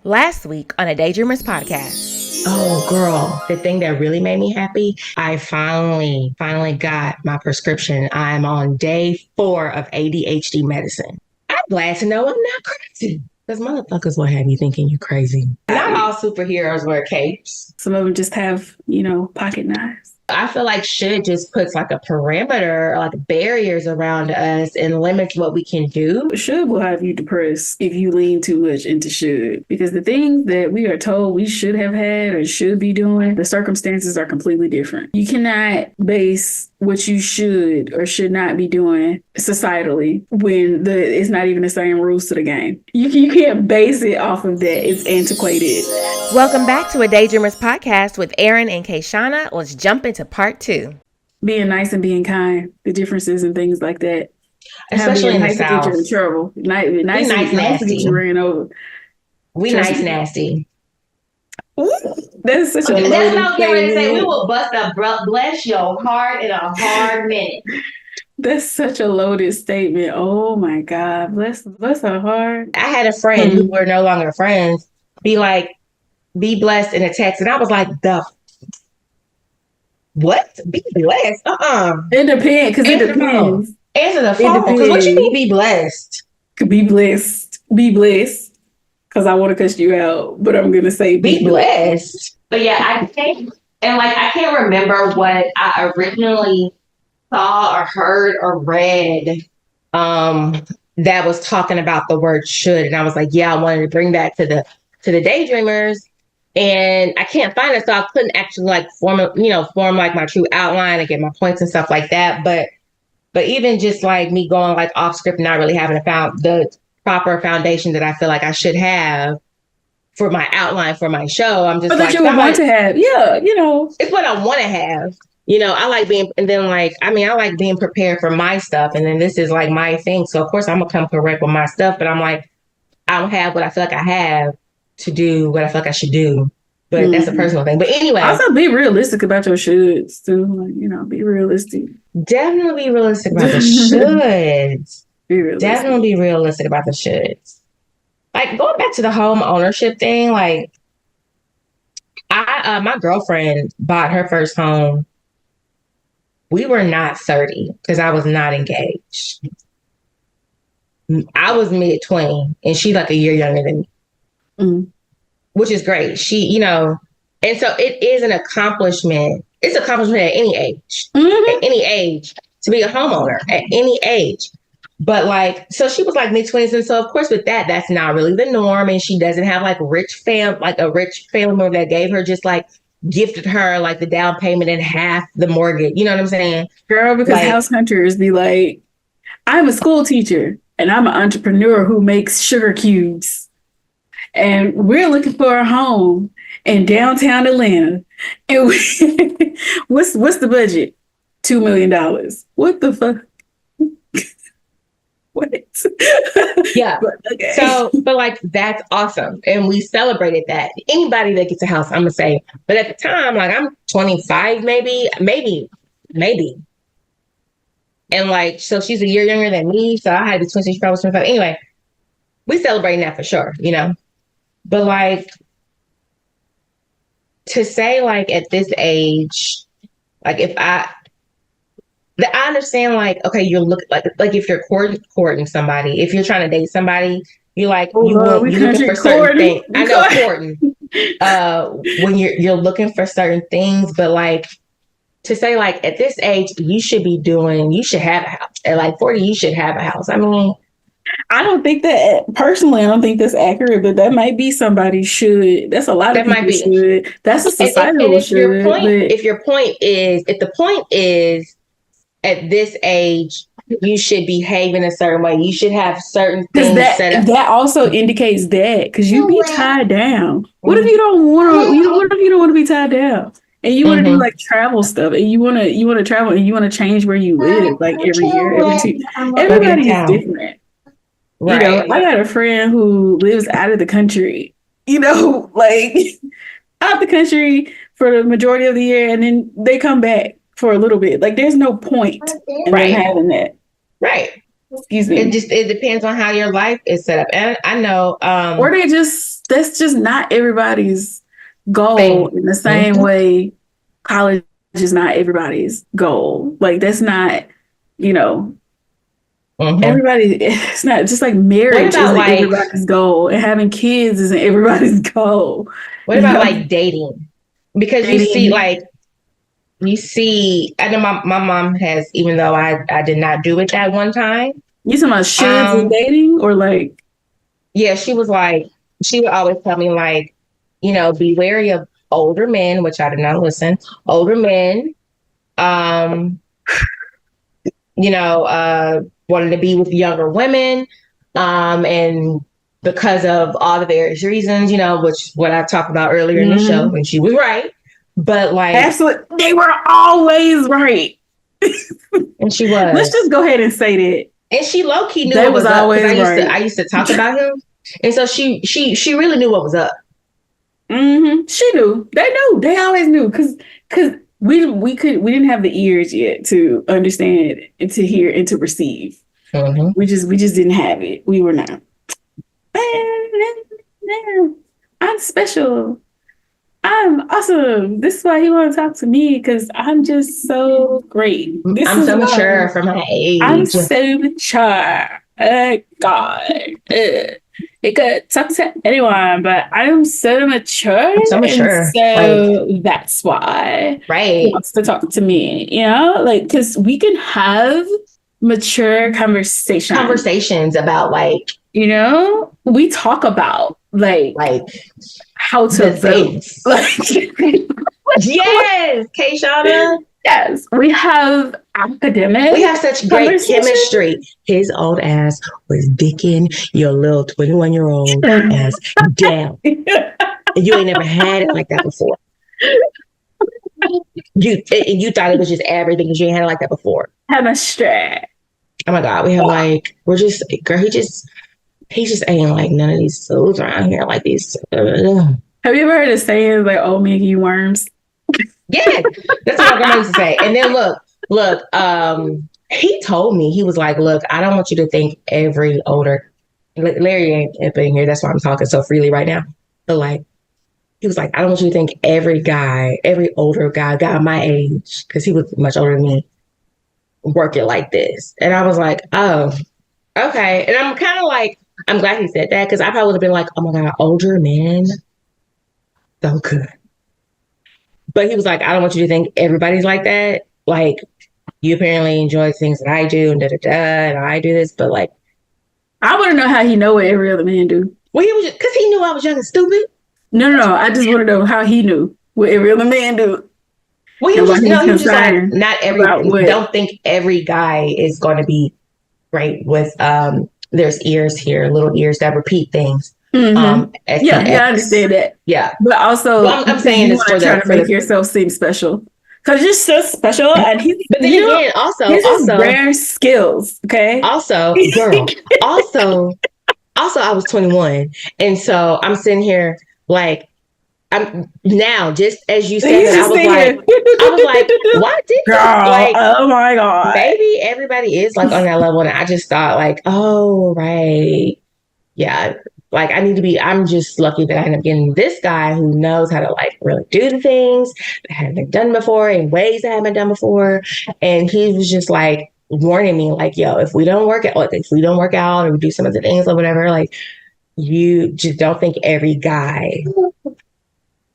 Last week on a Daydreamers podcast. Oh, girl, the thing that really made me happy, I finally got my prescription. I'm on day 4 of ADHD medicine. I'm glad to know I'm not crazy. Because motherfuckers will have you thinking you're crazy. Not all superheroes wear capes. Some of them just have, pocket knives. I feel like should just puts like a perimeter, like barriers around us and limits what we can do. Should will have you depressed if you lean too much into should. Because the things that we are told we should have had or should be doing, the circumstances are completely different. You cannot base what you should or should not be doing societally when it's not even the same rules to the game. You can't base it off of that. It's antiquated. Welcome back to a Daydreamers podcast with Erin and Kayshana. Let's jump into part 2. Being nice and being kind, the differences and things like that. Especially in the South. To get you in trouble. Nice nasty. To get you ran over. We nice nasty. Ooh, that's such a loaded That's what I was getting ready to say. We will bust a bless your heart in a hard minute. That's such a loaded statement. Oh my God. Bless her heart. I had a friend who we're no longer friends be like, be blessed in a text. And I was like, what? Be blessed? It depends. Because it depends. Answer the phone. Because what you mean be blessed? Be blessed. Be blessed. Because I want to cuss you out. But I'm going to say be blessed. But yeah, I can't remember what I originally saw or heard or read that was talking about the word should. And I was like, yeah, I wanted to bring that to the Daydreamers. And I can't find it, so I couldn't actually form like my true outline and get my points and stuff like that. But even just like me going like off script and not really having found the proper foundation that I feel like I should have for my outline for my show, I'm just that you would want to have. Yeah, it's what I want to have. I like being, and then I like being prepared for my stuff, and then this is like my thing. So of course I'm gonna come correct with my stuff, but I'm like, I don't have what I feel like I have to do what I feel like I should do. But that's a personal thing. But anyway. Also be realistic about your shoulds too. Be realistic. Definitely be realistic about the shoulds. Definitely be realistic about the shoulds. Like going back to the home ownership thing, like my girlfriend bought her first home. We were not 30 because I was not engaged. I was mid-20 and she like a year younger than me. Which is great. She, and so it is an accomplishment. It's an accomplishment at any age, at any age to be a homeowner at any age. But so she was like mid-20s. And so of course with that's not really the norm. And she doesn't have a rich family member that gave her gifted her the down payment and half the mortgage. You know what I'm saying? Girl, because house hunters be like, I'm a school teacher and I'm an entrepreneur who makes sugar cubes. And we're looking for a home in downtown Atlanta. And what's the budget? $2 million. What the fuck? What? Yeah. Okay. So, but that's awesome. And we celebrated that. Anybody that gets a house, I'm going to say. But at the time, I'm 25, maybe. And so she's a year younger than me. So I had to be 20, she probably was 25. Anyway, we celebrating that for sure, But to say at this age, if I understand okay, you're looking if you're courting somebody, if you're trying to date somebody, you're you're looking for certain things. I know courting. When you're looking for certain things, but to say at this age you should have a house. At 40, you should have a house. I mean, I don't think that personally. I don't think that's accurate, but that might be somebody should. That's a lot of people should. That's a societal should. If the point is at this age, you should behave in a certain way. You should have certain things set up. That also indicates that because you be tied down. What if you don't want to? What if you don't want to be tied down? And you want to do travel stuff, and you want to travel, and you want to change where you live every year, every 2. Everybody is different. Right. I got a friend who lives out of the country, out the country for the majority of the year, and then they come back for a little bit. There's no point in them having that. Right. Excuse me. It depends on how your life is set up. And I know or that's just not everybody's goal thing. in the same way college is not everybody's goal. Like that's not, everybody, it's not just like marriage isn't everybody's goal and having kids isn't everybody's goal. What about like dating? Because dating. You see, I know my mom has, even though I did not do it that one time. You talking about shoulds in dating or like? Yeah, she was like, she would always tell me like, be wary of older men, which I did not listen. Older men, wanted to be with younger women, and because of all the various reasons, which what I talked about earlier in the show, and she was right. But like, absolutely, they were always right. And she was. Let's just go ahead and say that. And she low key knew what was up. Always right. I used to talk about him, and so she really knew what was up. Mm-hmm. She knew. They knew. They always knew because we didn't have the ears yet to understand and to hear and to receive. Mm-hmm. We just didn't have it. We were not. I'm special. I'm awesome. This is why he want to talk to me because I'm just so great. I'm so mature for my age. I'm so mature. God. It could talk to anyone, but I am so mature. I'm so mature. So that's why he wants to talk to me. Because we can have mature conversations about like, we talk about like how to vote. Yes, Kayshana. Yes, we have academic. We have such great chemistry. His old ass was dicking your little 21-year-old ass down. And you ain't never had it like that before. You thought it was just average because you ain't had it like that before. Chemistry. Oh my God, we have he just ain't like none of these foods around here like these. Have you ever heard of saying like, "Oh, me, you worms"? Yeah, that's what my grandma used to say. And then look, he told me, he was like, look, I don't want you to think every older, Larry ain't up in here, that's why I'm talking so freely right now. But like, he was like, I don't want you to think every older guy my age, because he was much older than me, work it like this. And I was like, oh, okay. And I'm kind of like, I'm glad he said that, because I probably would have been like, oh my God, older men, so good. But he was like, I don't want you to think everybody's like that. Like, you apparently enjoy things that I do and and I do this. But like, I want to know how he know what every other man do. Well, he was because he knew I was young and stupid. No. I just want to know how he knew what every other man do. Well, he was just like, not every. Don't think every guy is going to be great with. There's ears here, little ears that repeat things. Mm-hmm. I understand that. Yeah, but also, I'm saying this for trying to make yourself seem special because you're so special, and he's. But then again, also rare skills. Okay. Also, girl. also, I was 21, and so I'm sitting here like I'm now. Just as you said that, I was like, why did girl? Like, oh my God, baby, everybody is like on that level, and I just thought like, oh right, yeah. Like I'm just lucky that I ended up getting this guy who knows how to like really do the things that haven't been done before in ways that haven't been done before. And he was just like warning me like, yo, if we don't work out or we do some of the things or whatever, like you just don't think every guy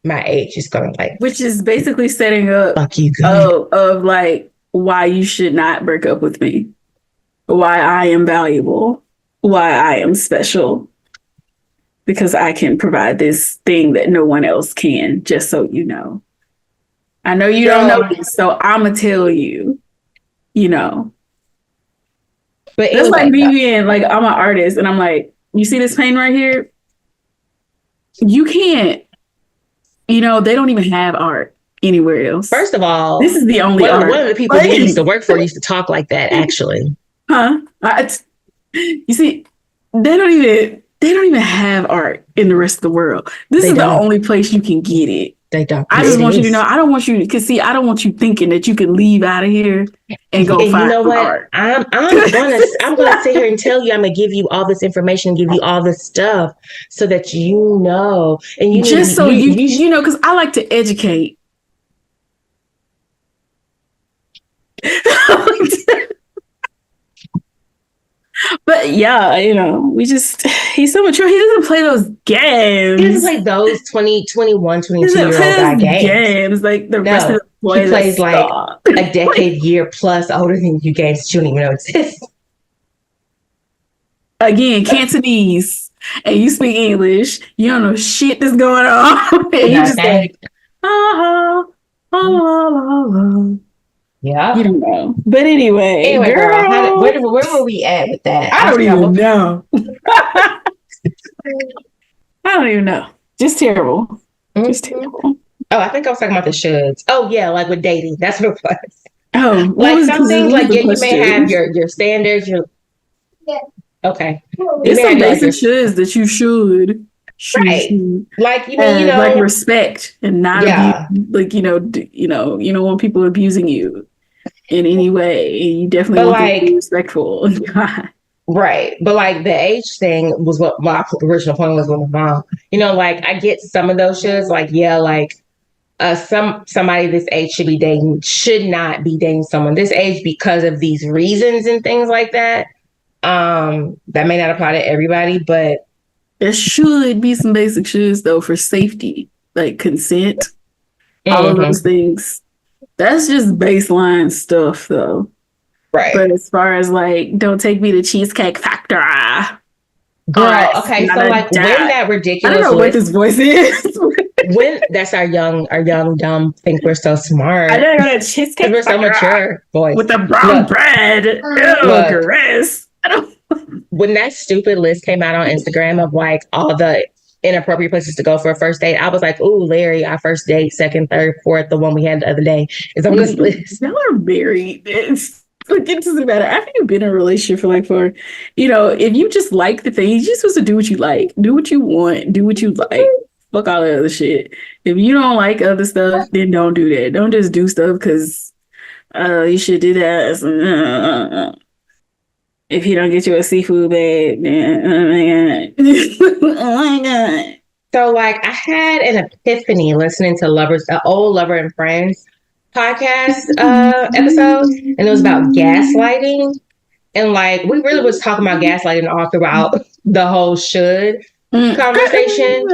my age is going to like. Which is basically setting up of like why you should not break up with me, why I am valuable, why I am special. Because I can provide this thing that no one else can, just so you know. I know you don't know this, so I'm going to tell you, But it's like me being like, I'm an artist, and I'm like, you see this painting right here? You can't, they don't even have art anywhere else. First of all, this is the only art. One of the people we used to work for used to talk like that, actually. Huh? You see, they don't even have art in the rest of the world. This is the only place you can get it. They don't. I just want you to know, I don't want you to see. I don't want you thinking that you can leave out of here and go find. You know what? I'm gonna sit here and tell you. I'm gonna give you all this information, give you all this stuff, so that you know, and you just so you know, because I like to educate. But yeah, you know, he's so mature. He doesn't play those games. He doesn't play those 20, 21, 22-year-old guy games. Like the rest of the boys. He plays like a decade, year plus older than you games that you don't even know exist. Again, Cantonese, and you speak English. You don't know shit that's going on. And you just like, yeah. You don't know. But anyway girl, where were we at with that? I don't even know. I don't even know. Just terrible. Mm-hmm. Just terrible. Oh, I think I was talking about the shoulds. Oh, yeah, like with dating. That's what it was. Oh, like some things, like you may have your standards. Okay. There's some basic shoulds that you should. Right. Like you know, like respect and not abuse. Like you know when people are abusing you in any way, you definitely want to be respectful. Right. But like the age thing was what my original point was with my mom. You know, like I get some of those shoulds. Like somebody this age should not be dating someone this age because of these reasons and things like that. That may not apply to everybody, but there should be some basic shoulds though for safety, like consent, all of those things. That's just baseline stuff though. Right. But as far as like, don't take me to Cheesecake Factory. Girl, okay, so like when that ridiculous, I don't know what this voice is. When that's our young dumb think we're so smart. I don't know that Cheesecake we're so mature voice with the brown bread. Ew, gross. When that stupid list came out on Instagram of like all the inappropriate places to go for a first date, I was like, "Ooh, Larry, our first date, second, third, fourth, the one we had the other day is on this list." Y'all are married. It doesn't matter. After you've been in a relationship for if you just like the thing, you're just supposed to do what you like, do what you want, do what you like. Fuck all the other shit. If you don't like other stuff, then don't do that. Don't just do stuff because you should do that. If he don't get you a seafood bag, then oh my god. So like I had an epiphany listening to the old Lover and Friends podcast episode, and it was about gaslighting. And like we really was talking about gaslighting all throughout the whole should conversation.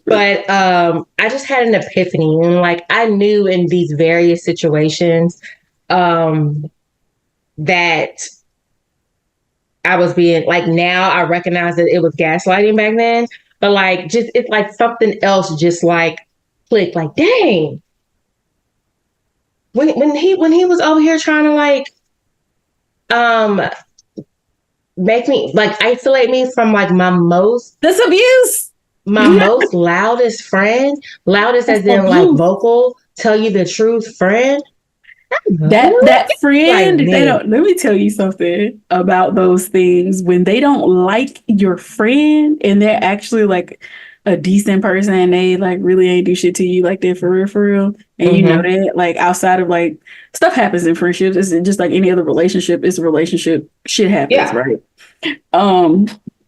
But I just had an epiphany, and like I knew in these various situations that I was being like, now I recognize that it was gaslighting back then, but like just it's like something else just like clicked, like dang. When he was over here trying to like make me like isolate me from like that's abuse. My most loudest friend, loudest as in like vocal, tell you the truth friend. That friend, they don't. Let me tell you something about those things. When they don't like your friend and they're actually like a decent person and they like really ain't do shit to you like that for real, and you know that like outside of like stuff happens in friendships. It's just like any other relationship. It's a relationship. Shit happens, right?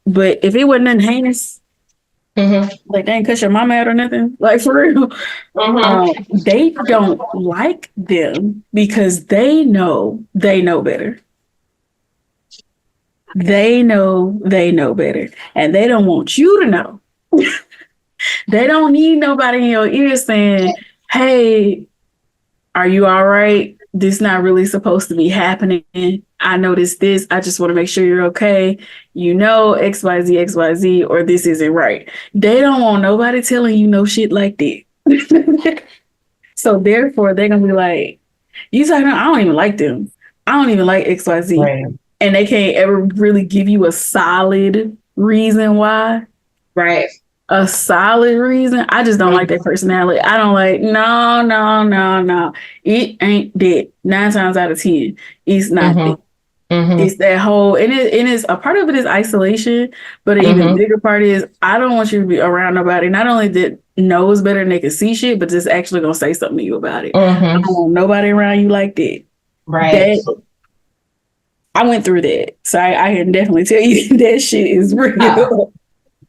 But if it wasn't nothing heinous. Like they ain't cuss your mama out or nothing, like for real. They don't like them because they know better. They know better, and they don't want you to know. They don't need nobody in your ear saying, "Hey, are you all right? This not really supposed to be happening. I noticed this. I just want to make sure you're okay. You know, XYZ, XYZ, or this isn't right." They don't want nobody telling you no shit like that. So therefore, they're going to be like, you talking about, I don't even like them. I don't even like XYZ. Right. And they can't ever really give you a solid reason why. Right. A solid reason. I just don't like that personality. I don't like, no. It ain't that. 9 times out of 10, it's not that. It's that whole, and it's a part of it is isolation, but an even bigger part is I don't want you to be around nobody. Not only that knows better and they can see shit, but just actually gonna say something to you about it. Mm-hmm. I don't want nobody around you like that. Right. I went through that, so I can definitely tell you that shit is real.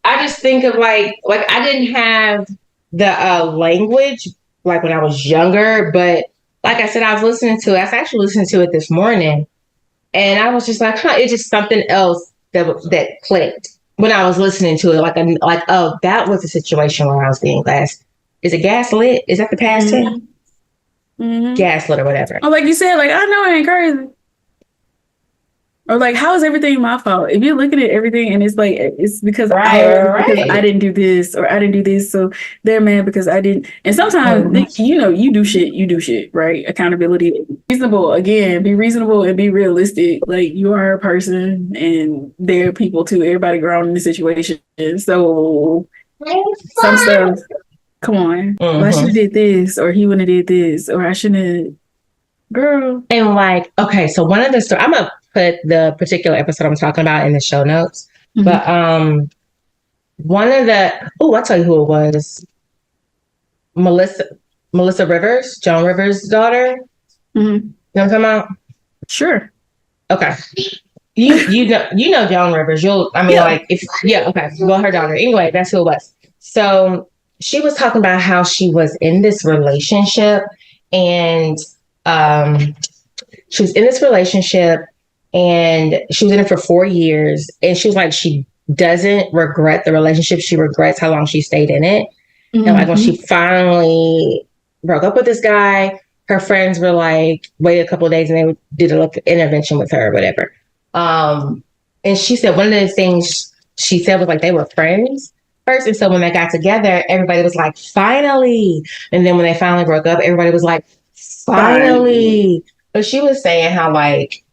I just think of like I didn't have the language like when I was younger, but like I said, I was actually listening to it this morning, and I was just like, huh, it's just something else that clicked when I was listening to it. Like, oh, that was a situation where I was being is it gaslit? Is that the past tense? Mm-hmm. Gaslit or whatever. Oh, like you said, like, I know it ain't crazy. Or like, how is everything my fault? If you're looking at everything and it's like, it's because, because I didn't do this or I didn't do this, so they're mad because I didn't. And sometimes, you do shit, right? Accountability. Reasonable, again, be reasonable and be realistic. Like, you are a person and there are people too. Everybody grown in the situation. So some stuff, come on. Well, I should have did this, or he wouldn't have did this, or I shouldn't have. Girl. And like, okay, so one of the stories, I'm going to put the particular episode I'm talking about in the show notes. Mm-hmm. But one of I'll tell you who it was. Melissa Rivers, Joan Rivers' daughter. Mm-hmm. You know what I'm talking about? Sure. Okay. You know Joan Rivers. Okay. Well, her daughter. Anyway, that's who it was. So she was talking about how she was in this relationship and she was in this relationship and she was in it for 4 years. And she was like, she doesn't regret the relationship. She regrets how long she stayed in it. Mm-hmm. And like when she finally broke up with this guy, her friends were like, wait a couple of days and they did an intervention with her or whatever. And she said one of the things she said was like they were friends first. And so when they got together, everybody was like, finally. And then when they finally broke up, everybody was like, finally. But she was saying how like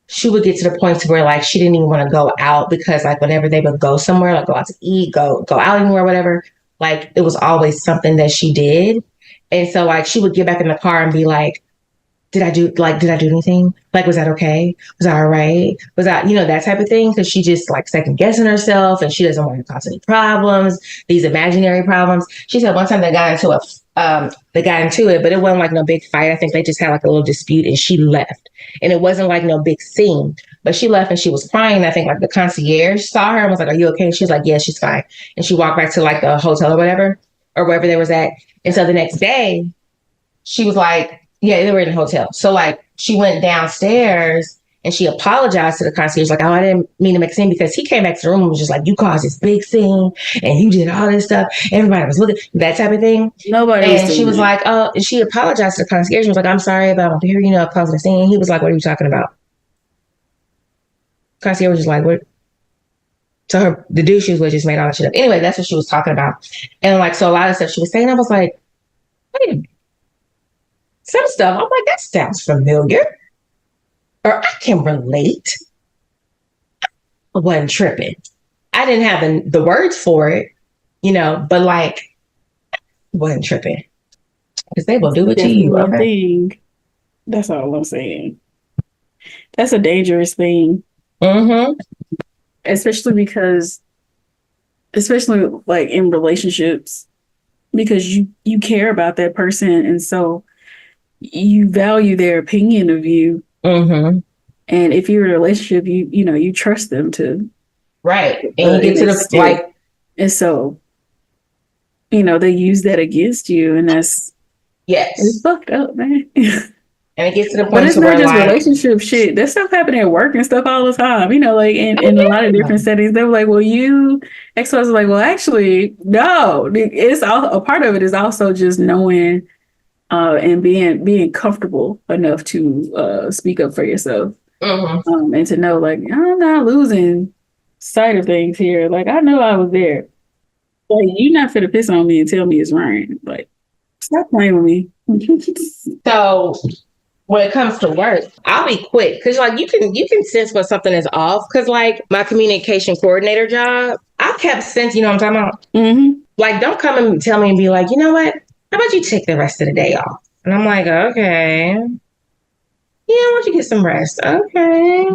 she would get to the point to where like she didn't even want to go out because like whenever they would go somewhere, like go out to eat, go out anywhere, whatever, like it was always something that she did. And so like she would get back in the car and be like, did I do anything? Like, was that okay? Was that all right? Was that, that type of thing? Because she just like second guessing herself and she doesn't want to cause any problems, these imaginary problems. She said one time they got into it, but it wasn't like no big fight. I think they just had like a little dispute and she left. And it wasn't like no big scene, but she left and she was crying. I think like the concierge saw her and was like, are you okay? And she was like, yeah, she's fine. And she walked back to like the hotel or whatever, or wherever they was at. And so the next day she was like, yeah, they were in a hotel. So like she went downstairs and she apologized to the concierge, like, oh, I didn't mean to make a scene, because he came back to the room and was just like, you caused this big scene and you did all this stuff. Everybody was looking, that type of thing. And she was like, oh, and she apologized to the concierge. She was like, I'm sorry about here, causing a scene. And he was like, what are you talking about? Concierge was like, what? So the dude she was with just made all that shit up. Anyway, that's what she was talking about. And like, so a lot of stuff she was saying, I was like, wait, some stuff, I'm like, that sounds familiar. Or I can relate. I wasn't tripping. I didn't have the words for it, but like, I wasn't tripping. Because they will do it to you. Okay? That's all I'm saying. That's a dangerous thing. Mm-hmm. Especially like in relationships, because you care about that person. And so you value their opinion of you. Mm-hmm. And if you're in a relationship, you trust them to. Right. And you get to the like. And so, they use that against you. And that's. Yes. It's fucked up, man. And it gets to the point but it's not just like, relationship shit. That stuff happening at work and stuff all the time. Like in a lot of different settings. They were like, well, you ex-husband's like, well, actually, no. It's all a part of it is also just knowing and being comfortable enough to speak up for yourself. Mm-hmm. And to know, like, I'm not losing sight of things here. Like, I know I was there. Like, you're not finna piss on me and tell me it's rain. Like, stop playing with me. So when it comes to work, I'll be quick because like you can sense when something is off. Because like my communication coordinator job, I kept sensing, what I'm talking about? Mm-hmm. Like, don't come and tell me and be like, you know what? How about you take the rest of the day off? And I'm like, okay. Yeah, why don't you get some rest? Okay.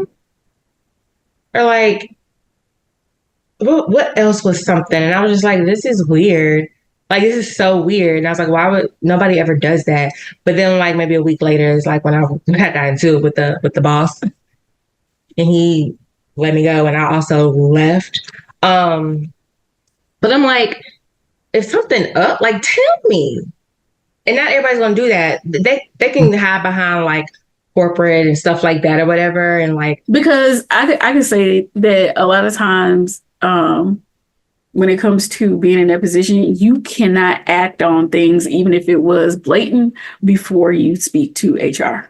Or like, what else was something? And I was just like, this is weird. Like, this is so weird. And I was like, why would nobody ever does that? But then like maybe a week later is like when I got into it with the boss, and he let me go and I also left. But I'm like, if something up, like tell me. And not everybody's gonna do that. They can hide behind like corporate and stuff like that or whatever. And like, because I can say that a lot of times, when it comes to being in that position, you cannot act on things, even if it was blatant, before you speak to HR.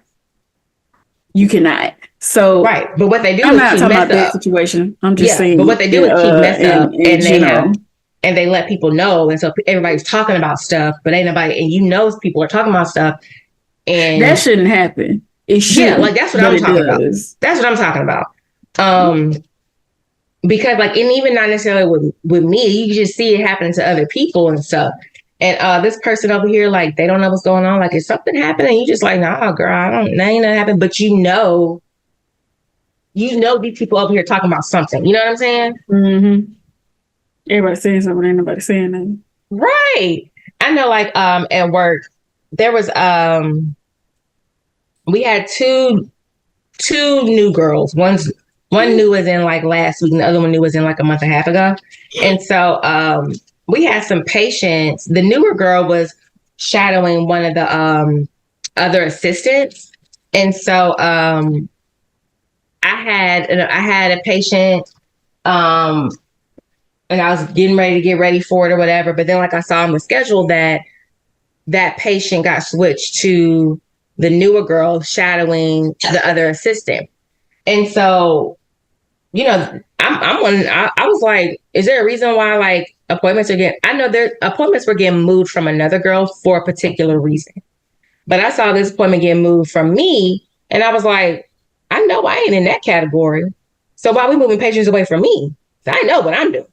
You cannot. So right. But what they do I'm is not keep talking mess about that up. situation. I'm just saying. But what they do is keep mess up, and and they let people know, and so everybody's talking about stuff, but ain't nobody, and people are talking about stuff, and that shouldn't happen. It should. Yeah, like that's what I'm talking about. That's what I'm talking about. Because like, and even not necessarily with me, you just see it happening to other people and stuff. And this person over here, like, they don't know what's going on. Like, is something happening? You just like, nah, girl, ain't nothing happened. But you know these people over here talking about something. You know what I'm saying? Mm-hmm. Everybody saying something, ain't nobody saying nothing. Right. I know, like, at work, there was we had two new girls. One new was in like last week, and the other one new was in like a month and a half ago. And so we had some patients. The newer girl was shadowing one of the other assistants. And so I had a patient, and I was getting ready to get ready for it or whatever. But then like I saw on the schedule that patient got switched to the newer girl shadowing the other assistant. And so, you know, I was like, is there a reason why like appointments are getting, I know their appointments were getting moved from another girl for a particular reason. But I saw this appointment getting moved from me, and I was like, I know I ain't in that category. So why are we moving patients away from me? So I know what I'm doing.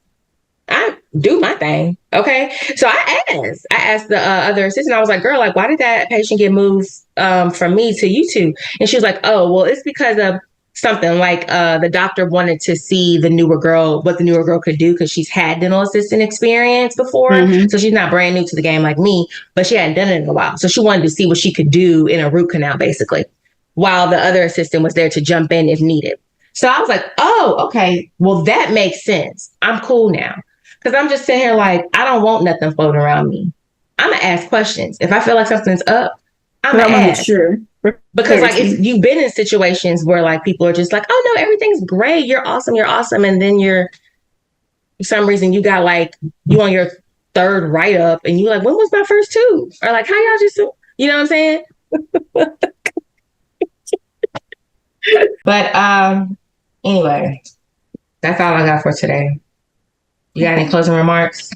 I do my thing. Okay. So I asked the other assistant, I was like, girl, like, why did that patient get moved from me to you two? And she was like, oh, well, it's because of something like the doctor wanted to see what the newer girl could do, because she's had dental assistant experience before. Mm-hmm. So she's not brand new to the game like me, but she hadn't done it in a while. So she wanted to see what she could do in a root canal, basically, while the other assistant was there to jump in if needed. So I was like, oh, okay, well, that makes sense. I'm cool now. Because I'm just sitting here like, I don't want nothing floating around me. I'm going to ask questions. If I feel like something's up, I'm going to ask. Sure. Because like, you've been in situations where like people are just like, oh no, everything's great. You're awesome. And then for some reason you got like, you on your third write-up and you're like, when was my first two? Or like, how y'all just, you know what I'm saying? But anyway, that's all I got for today. You got any closing remarks?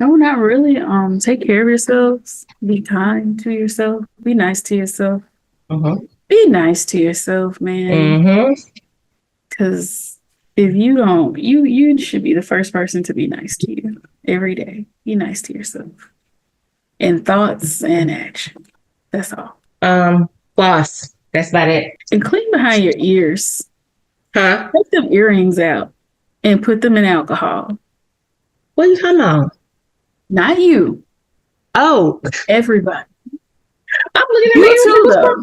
No, not really. Take care of yourselves. Be kind to yourself. Be nice to yourself. Mm-hmm. Be nice to yourself, man. Mm-hmm. Because if you don't, you should be the first person to be nice to you every day. Be nice to yourself in thoughts and action. That's all. Floss. That's about it. And clean behind your ears. Huh? Take them earrings out and put them in alcohol. What are you talking about? Not you. Oh. Everybody. I'm looking at you too, though.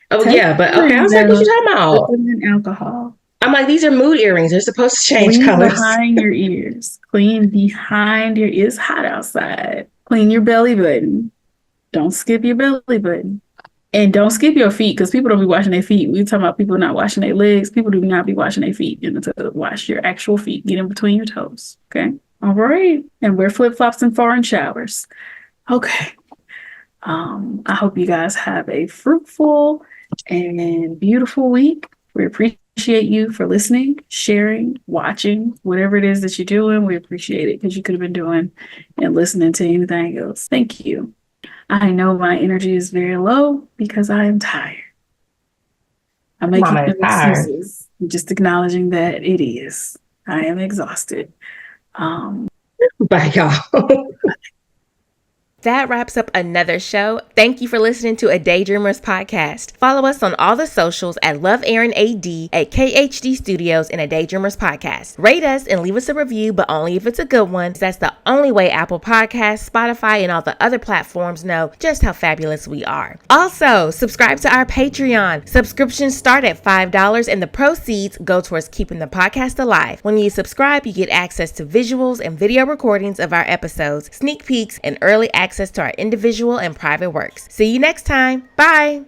Oh, take, yeah, but okay. I was like, what you talking about? Put them in alcohol. I'm like, these are mood earrings. They're supposed to change Clean colors. Behind your ears. Clean behind your ears. It's hot outside. Clean your belly button. Don't skip your belly button. And don't skip your feet, because people don't be washing their feet. We're talking about people not washing their legs. People do not be washing their feet. You know, to wash your actual feet. Get in between your toes. Okay? All right. And wear flip-flops in foreign showers. Okay. I hope you guys have a fruitful and beautiful week. We appreciate you for listening, sharing, watching, whatever it is that you're doing. We appreciate it, because you could have been doing and listening to anything else. Thank you. I know my energy is very low because I am tired. I'm making excuses. I'm just acknowledging that it is. I am exhausted. Bye, y'all. That wraps up another show. Thank you for listening to a Daydreamers podcast. Follow us on all the socials at Love Erin AD, at KHD Studios, and a Daydreamers podcast. Rate us and leave us a review, but only if it's a good one. That's the only way Apple Podcasts, Spotify, and all the other platforms know just how fabulous we are. Also, subscribe to our Patreon. Subscriptions start at $5 and the proceeds go towards keeping the podcast alive. When you subscribe, you get access to visuals and video recordings of our episodes, sneak peeks, and early access to our individual and private works. See you next time. Bye.